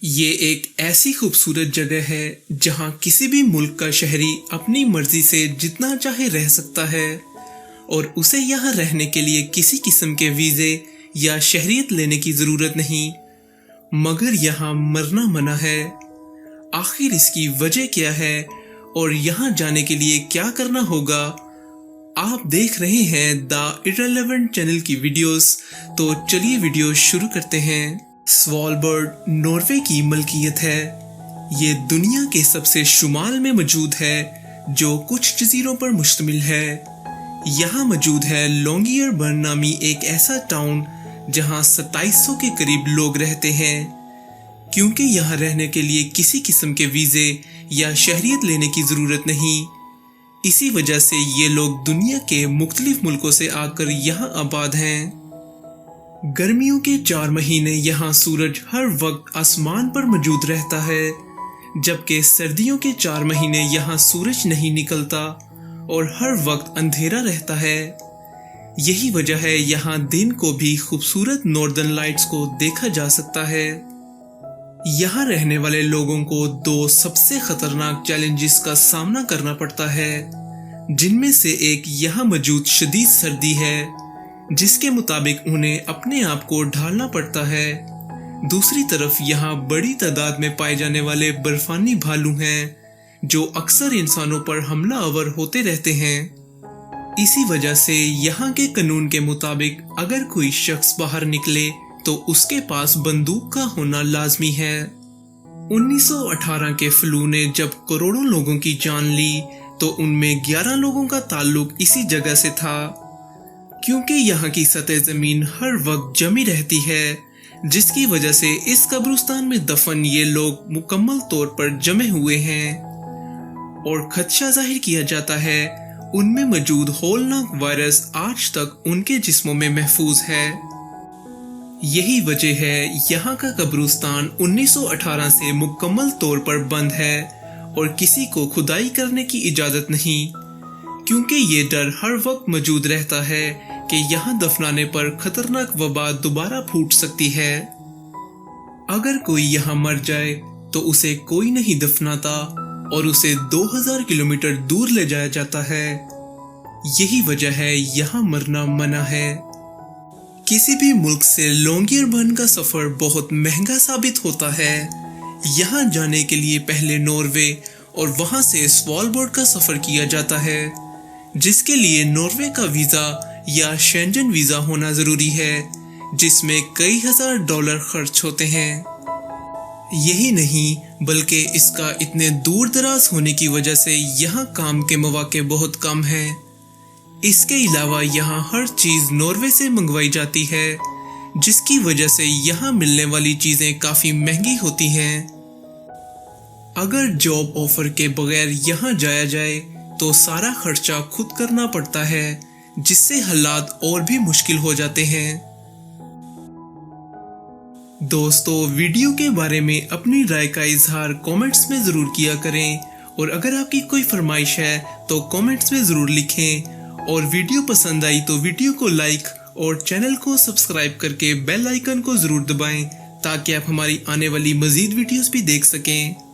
ये एक ऐसी खूबसूरत जगह है जहाँ किसी भी मुल्क का शहरी अपनी मर्जी से जितना चाहे रह सकता है और उसे यहाँ रहने के लिए किसी किस्म के वीज़े या शहरियत लेने की ज़रूरत नहीं। मगर यहाँ मरना मना है। आखिर इसकी वजह क्या है और यहाँ जाने के लिए क्या करना होगा? आप देख रहे हैं द इररिलेवेंट चैनल की वीडियोस, तो चलिए वीडियो शुरू करते हैं। स्वालबर्ड नॉर्वे की मलकियत है। ये दुनिया के सबसे शुमाल में मौजूद है जो कुछ जजीरों पर मुश्तमिल है। यहाँ मौजूद है लॉन्गियरबर्न नामी एक ऐसा टाउन जहाँ 2700 के करीब लोग रहते हैं। क्योंकि यहाँ रहने के लिए किसी किस्म के वीज़े या शहरियत लेने की ज़रूरत नहीं, इसी वजह से ये लोग दुनिया के मुख्तलिफ मुल्कों से आकर यहाँ आबाद हैं। गर्मियों के 4 महीने यहाँ सूरज हर वक्त आसमान पर मौजूद रहता है, जबकि सर्दियों के 4 महीने यहाँ सूरज नहीं निकलता और हर वक्त अंधेरा रहता है। यही वजह है यहाँ दिन को भी खूबसूरत नॉर्दर्न लाइट्स को देखा जा सकता है। यहाँ रहने वाले लोगों को 2 सबसे खतरनाक चैलेंजेस का सामना करना पड़ता है, जिनमें से एक यहाँ मौजूद शदीद सर्दी है, जिसके मुताबिक उन्हें अपने आप को ढालना पड़ता है। दूसरी तरफ यहाँ बड़ी तादाद में पाए जाने वाले बर्फानी भालू हैं, जो अक्सर इंसानों पर हमला आवर होते रहते हैं। इसी वजह से यहाँ के कानून के मुताबिक अगर कोई शख्स बाहर निकले तो उसके पास बंदूक का होना लाजमी है। 1918 के फ्लू ने जब करोड़ों लोगों की जान ली तो उनमें 11 लोगों का ताल्लुक इसी जगह से था। क्योंकि यहाँ की सतह ज़मीन हर वक्त जमी रहती है, जिसकी वजह से इस कब्रिस्तान में दफन ये लोग मुकम्मल तौर पर जमे हुए हैं और खदशा जाहिर किया जाता है उनमें मौजूद होलनाक वायरस आज तक उनके जिस्मों में महफूज है। यही वजह है यहाँ का कब्रिस्तान 1918 से मुकम्मल तौर पर बंद है और किसी को खुदाई करने की इजाज़त नहीं, क्योंकि ये डर हर वक्त मौजूद रहता है कि यहाँ दफनाने पर खतरनाक वबा दोबारा फूट सकती है। अगर कोई यहाँ मर जाए तो उसे कोई नहीं दफनाता और उसे 2000 किलोमीटर दूर ले जाया जाता है। यही वजह है यहाँ मरना मना है। किसी भी मुल्क से लॉन्गियरबर्न का सफ़र बहुत महंगा साबित होता है। यहाँ जाने के लिए पहले नॉर्वे और वहाँ से स्वालबर्ड का सफ़र किया जाता है, जिसके लिए नॉर्वे का वीज़ा या शेंजन वीज़ा होना ज़रूरी है, जिसमें कई हजार डॉलर खर्च होते हैं। यही नहीं बल्कि इसका इतने दूर दराज होने की वजह से यहाँ काम के मौके बहुत कम हैं। इसके अलावा यहाँ हर चीज़ नॉर्वे से मंगवाई जाती है, जिसकी वजह से यहाँ मिलने वाली चीज़ें काफ़ी महंगी होती हैं। अगर जॉब ऑफर के बगैर यहाँ जाया जाए तो सारा खर्चा खुद करना पड़ता है, जिससे हालात और भी मुश्किल हो जाते हैं। दोस्तों, वीडियो के बारे में अपनी राय का इजहार कमेंट्स में ज़रूर किया करें और अगर आपकी कोई फरमाइश है तो कमेंट्स में ज़रूर लिखें और वीडियो पसंद आई तो वीडियो को लाइक और चैनल को सब्सक्राइब करके बेल आइकन को ज़रूर दबाएं ताकि आप हमारी आने वाली मज़ीद वीडियोस भी देख सकें।